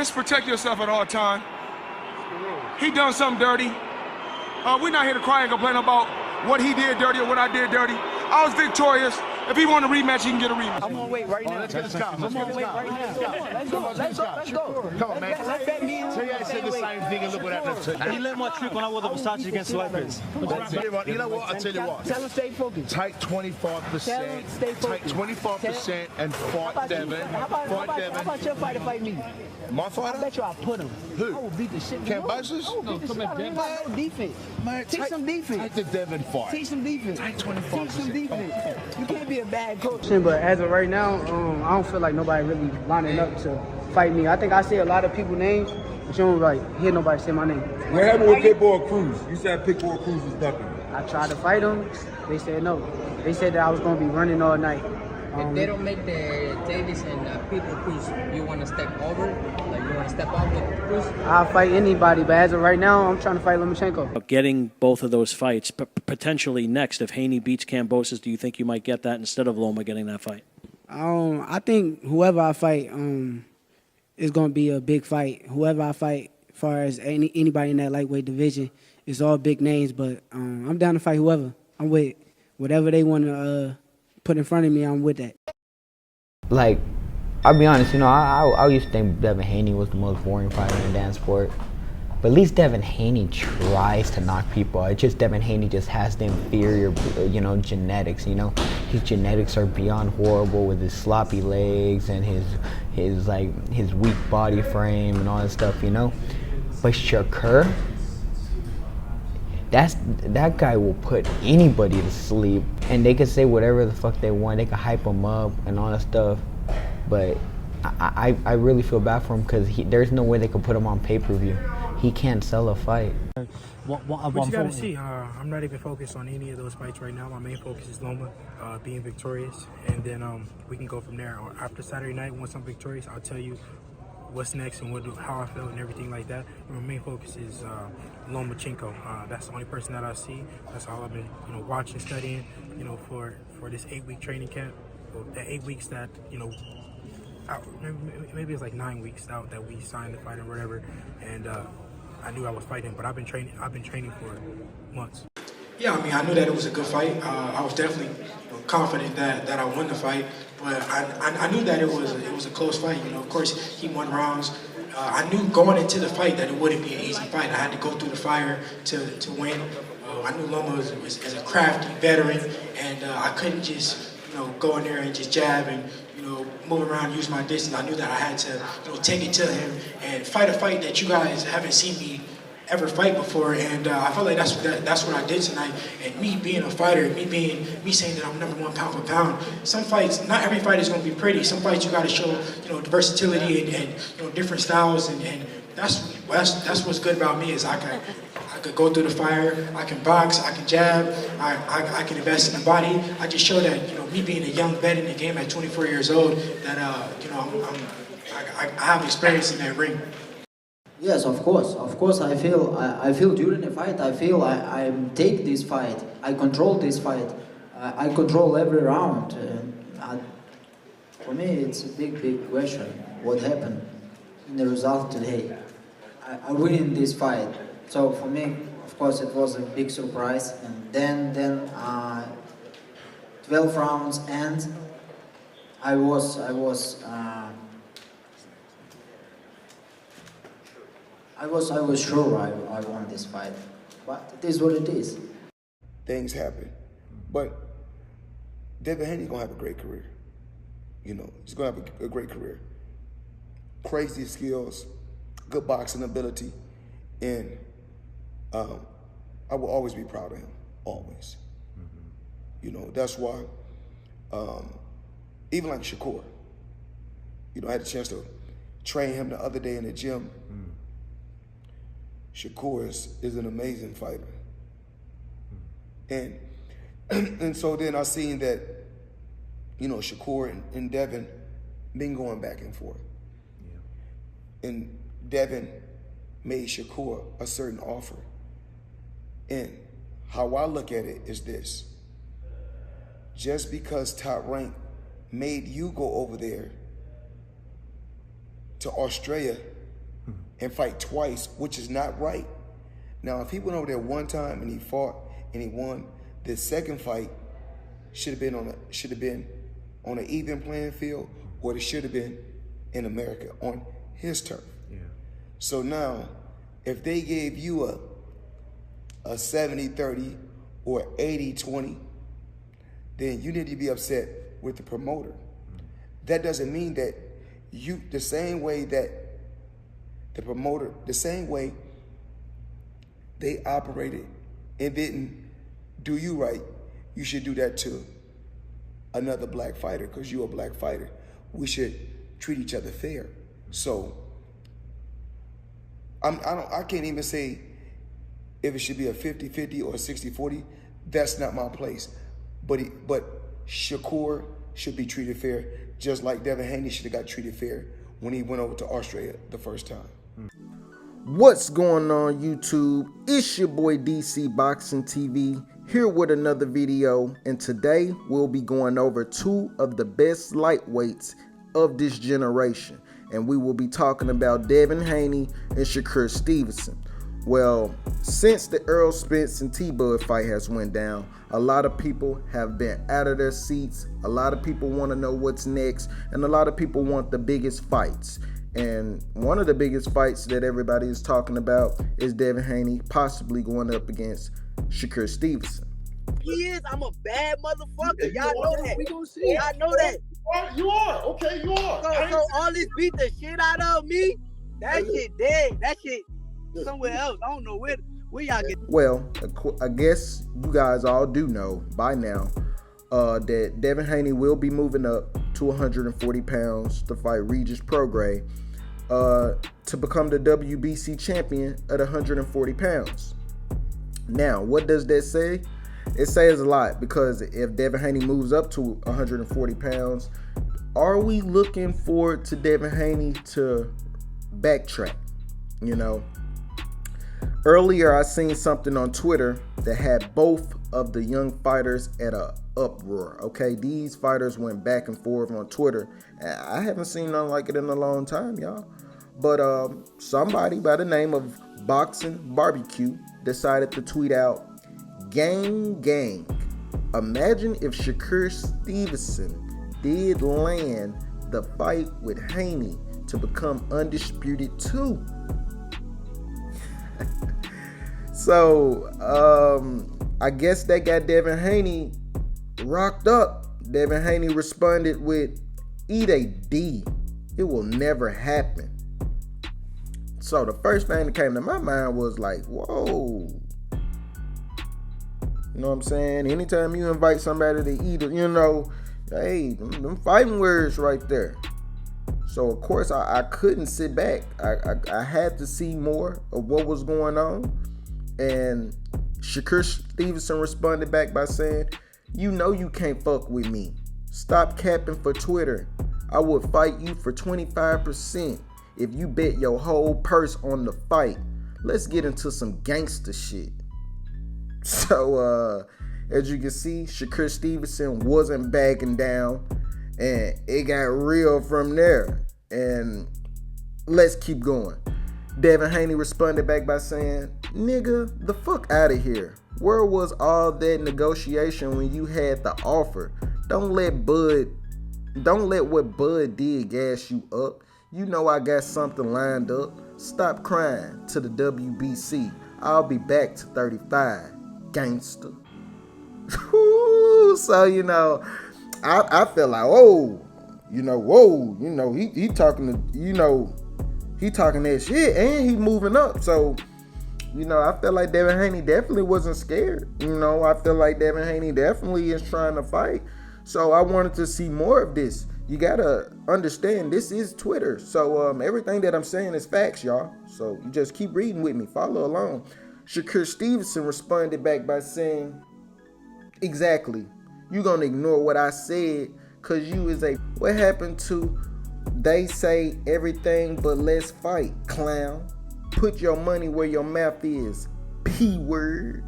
Just protect yourself at all times. He done something dirty. We're not here to cry and complain about what he did dirty or what I did dirty. I was victorious. If he want a rematch, he can get a rematch. I'm on weight right now. Let's get this guy. I'm on weight right now. Let's go. Come on, man. Tell you I said the same thing and look what happened to you. He let my trick when I wore the Versace against the Lakers. You know what? I'll tell you what. Tell him stay focused. Tight 25%. Tight 25% and fight Devin. How about your fighter fight me? My I fighter? bet you I'll put him. Who? I will beat the shit. Ken Buses? I will beat the shit out of him. No defense. Man, teach some defense. Take the Devin fight. Teach some defense. Tight 25%. Teach some defense. You can't be a bad coach. But as of right now, I don't feel like nobody really lining up to fight me. I think I see a lot of people's names, but you don't like hear nobody say my name. What happened with Pitbull Cruz? You said Pitbull Cruz was ducking. I tried to fight him. They said no. They said that I was going to be running all night. If they don't make the Davis and Pitbull Cruz, you want to step over? Like you want to step up with Cruz? I'll fight anybody, but as of right now, I'm trying to fight Lomachenko. Getting both of those fights, potentially next, if Haney beats Kambosos, do you think you might get that instead of Loma getting that fight? I think whoever I fight is going to be a big fight. Whoever I fight, as far as anybody in that lightweight division, it's all big names, but I'm down to fight whoever. I'm with whatever they want to put in front of me, I'm with that. Like, I'll be honest, you know, I used to think Devin Haney was the most boring fighter in the dance sport. But at least Devin Haney tries to knock people out. It's just Devin Haney just has the inferior, you know, genetics, you know. His genetics are beyond horrible with his sloppy legs and his weak body frame and all that stuff, you know. But Shakur, that guy will put anybody to sleep, and they can say whatever the fuck they want. They can hype him up and all that stuff, but I really feel bad for him because there's no way they could put him on pay-per-view. He can't sell a fight. What you gotta see, I'm not even focused on any of those fights right now. My main focus is Loma being victorious, and then we can go from there. After Saturday night, once I'm victorious, I'll tell you what's next and how I feel and everything like that. My main focus is Lomachenko. That's the only person that I see. That's all I've been, you know, watching, studying, you know, for this 8-week training camp. The 8 weeks that, you know, maybe it's like 9 weeks out that we signed the fight or whatever, and I knew I was fighting, but I've been training for months. Yeah, I mean, I knew that it was a good fight. I was definitely confident that I won the fight, but I knew that it was a close fight. You know, of course, he won rounds. I knew going into the fight that it wouldn't be an easy fight. I had to go through the fire to win. I knew Loma was a crafty veteran, and I couldn't just, you know, go in there and just jab and, you know, move around, use my distance. I knew that I had to, you know, take it to him and fight a fight that you guys haven't seen me ever fight before, and I felt like that's what I did tonight. And me being a fighter, me saying that I'm #1 pound for pound. Some fights, not every fight is going to be pretty. Some fights you got to show, you know, the versatility and you know, different styles, and that's what's good about me is I could go through the fire, I can box, I can jab, I can invest in the body. I just show that, you know, me being a young vet in the game at 24 years old, that you know, I have experience in that ring. Yes, of course. I feel during the fight. I feel I take this fight. I control this fight. I control every round. For me, it's a big question. What happened in the result today? I win in this fight. So for me, of course, it was a big surprise. And then 12 rounds, and I was sure I won this fight, but it is what it is. Things happen, but Devin Haney's gonna have a great career. You know, he's gonna have a great career. Crazy skills, good boxing ability, and I will always be proud of him, always. You know, that's why, even like Shakur, you know, I had a chance to train him the other day in the gym. Shakur is an amazing fighter. And so then I seen that, you know, Shakur and Devin been going back and forth. Yeah. And Devin made Shakur a certain offer. And how I look at it is this: just because Top Rank made you go over there to Australia and fight twice, which is not right. Now, if he went over there one time and he fought and he won, the second fight should have been on an even playing field, or it should have been in America on his turf. Yeah. So now, if they gave you a 70-30 or 80-20, then you need to be upset with the promoter. That doesn't mean that you, the same way that the promoter, the same way they operated and didn't do you right, you should do that to another black fighter, because you're a black fighter. We should treat each other fair. So I can't even say if it should be a 50-50 or a 60-40. That's not my place. But Shakur should be treated fair, just like Devin Haney should have got treated fair when he went over to Australia the first time. What's going on, YouTube? It's your boy DcBoxingTV here with another video, and today we'll be going over two of the best lightweights of this generation, and we will be talking about Devin Haney and Shakur Stevenson. Well, since the Errol Spence and T-Bud fight has went down, a lot of people have been out of their seats. A lot of people want to know what's next, and a lot of people want the biggest fights. And one of the biggest fights that everybody is talking about is Devin Haney possibly going up against Shakur Stevenson. He is. I'm a bad motherfucker. Y'all know that. We gonna see. Y'all know that. You are. Okay, you are. So all this beat the shit out of me, that shit dead. That shit somewhere else. I don't know where y'all get. Well, I guess you guys all do know by now that Devin Haney will be moving up to 140 pounds to fight Regis Prograis to become the WBC champion at 140 pounds. Now, what does that say? It says a lot, because if Devin Haney moves up to 140 pounds, are we looking forward to Devin Haney to backtrack? You know, earlier I seen something on Twitter that had both of the young fighters at a uproar. Okay, these fighters went back and forth on Twitter. I haven't seen nothing like it in a long time, y'all. But somebody by the name of Boxing Barbecue decided to tweet out, "Gang, gang, imagine if Shakur Stevenson did land the fight with Haney to become undisputed too." So I guess that got Devin Haney rocked up. Devin Haney responded with, "Eat a D. It will never happen." So the first thing that came to my mind was like, whoa. You know what I'm saying? Anytime you invite somebody to eat, you know, hey, them fighting words right there. So of course I couldn't sit back. I had to see more of what was going on. And Shakur Stevenson responded back by saying, "You know you can't fuck with me. Stop capping for Twitter. I would fight you for 25% if you bet your whole purse on the fight. Let's get into some gangster shit." So as you can see, Shakur Stevenson wasn't backing down, and it got real from there. And let's keep going. Devin Haney responded back by saying, "Nigga, the fuck out of here. Where was all that negotiation when you had the offer? Don't let what Bud did gas you up. You know I got something lined up. Stop crying to the WBC. I'll be back to 35, gangster." So, you know, I felt like, he talking to, he talking that shit, and he moving up. So, you know, I feel like Devin Haney definitely wasn't scared. You know, I feel like Devin Haney definitely is trying to fight. So I wanted to see more of this. You gotta understand, this is Twitter. So everything that I'm saying is facts, y'all. So you just keep reading with me, follow along. Shakur Stevenson responded back by saying, "Exactly. You gonna ignore what I said cause you is a, what happened to, they say everything but let's fight, clown. Put your money where your mouth is, P word."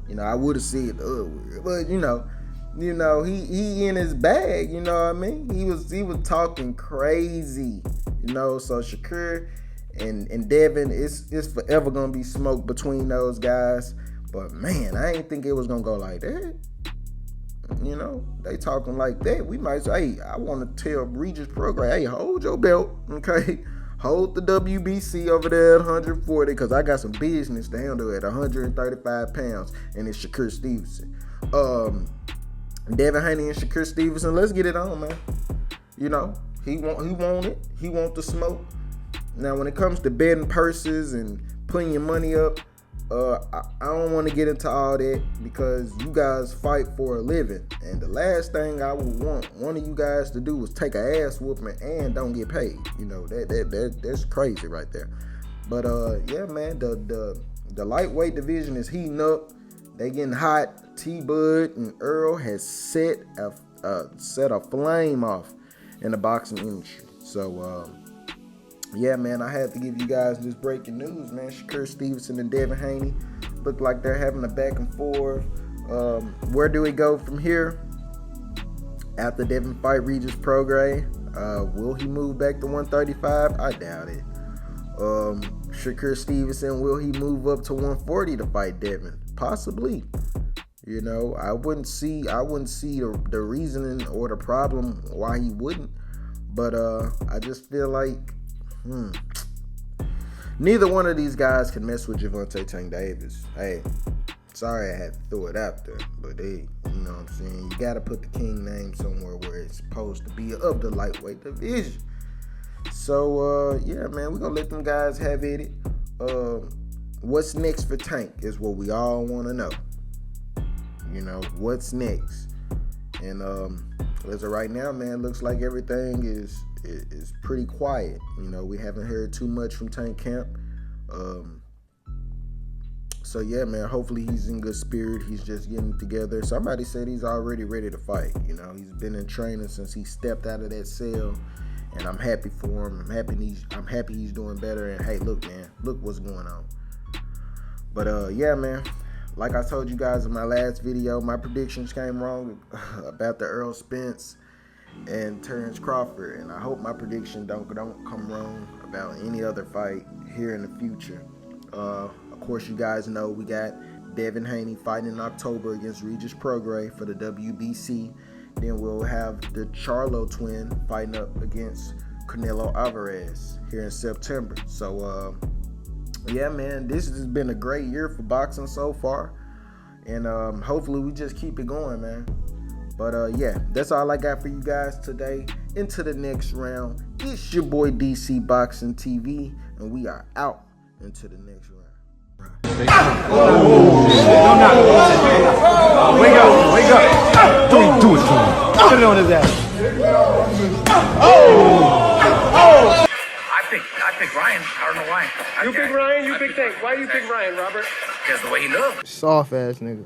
You know, I would have said the other word, but you know, he in his bag, you know what I mean? He was talking crazy, you know. So Shakur, And Devin, it's forever gonna be smoke between those guys. But man, I ain't think it was gonna go like that. You know, they talking like that. We might say, hey, I want to tell Regis Program, hey, hold your belt, okay? Hold the WBC over there at 140, because I got some business to handle at 135 pounds, and it's Shakur Stevenson. Devin Haney and Shakur Stevenson, let's get it on, man. You know, he want it. He want the smoke. Now, when it comes to betting purses and putting your money up, I don't want to get into all that, because you guys fight for a living, and the last thing I would want one of you guys to do is take a ass whooping and don't get paid. You know, that's crazy right there. But yeah, man, the lightweight division is heating up. They getting hot. T-Bud and Earl has set a flame off in the boxing industry. So yeah, man, I had to give you guys this breaking news, man. Shakur Stevenson and Devin Haney look like they're having a back and forth. Where do we go from here? After Devin fight Regis Prograis, will he move back to 135? I doubt it. Shakur Stevenson, will he move up to 140 to fight Devin? Possibly. You know, I wouldn't see the reasoning or the problem why he wouldn't. But I just feel like neither one of these guys can mess with Gervonta Tank Davis. Hey, sorry I had to throw it out there, but hey, you know what I'm saying? You got to put the King name somewhere where it's supposed to be of the lightweight division. So, yeah, man, we're going to let them guys have it. What's next for Tank is what we all want to know. You know, what's next? And as of right now, man, looks like everything is pretty quiet. You know, we haven't heard too much from Tank Camp. So yeah, man, hopefully he's in good spirit. He's just getting together. Somebody said he's already ready to fight. You know, he's been in training since he stepped out of that cell, and I'm happy for him. I'm happy he's doing better. And hey, look, man, look what's going on. But yeah, man, like I told you guys in my last video, my predictions came wrong about the Earl Spence and Terrence Crawford, and I hope my prediction don't come wrong about any other fight here in the future. Of course, you guys know we got Devin Haney fighting in October against Regis Prograis for the WBC. Then we'll have the Charlo twin fighting up against Canelo Alvarez here in September. So yeah, man, this has been a great year for boxing so far, and hopefully we just keep it going, man. But yeah, that's all I got for you guys today. Into the next round, it's your boy DcBoxingTV, and we are out into the next round. Wake up. Do it to him. Put it on his ass. I pick Ryan. I don't know why. You pick Ryan, you pick Tank. Why do you pick Ryan, Robert? Because the way he looks. Soft ass nigga.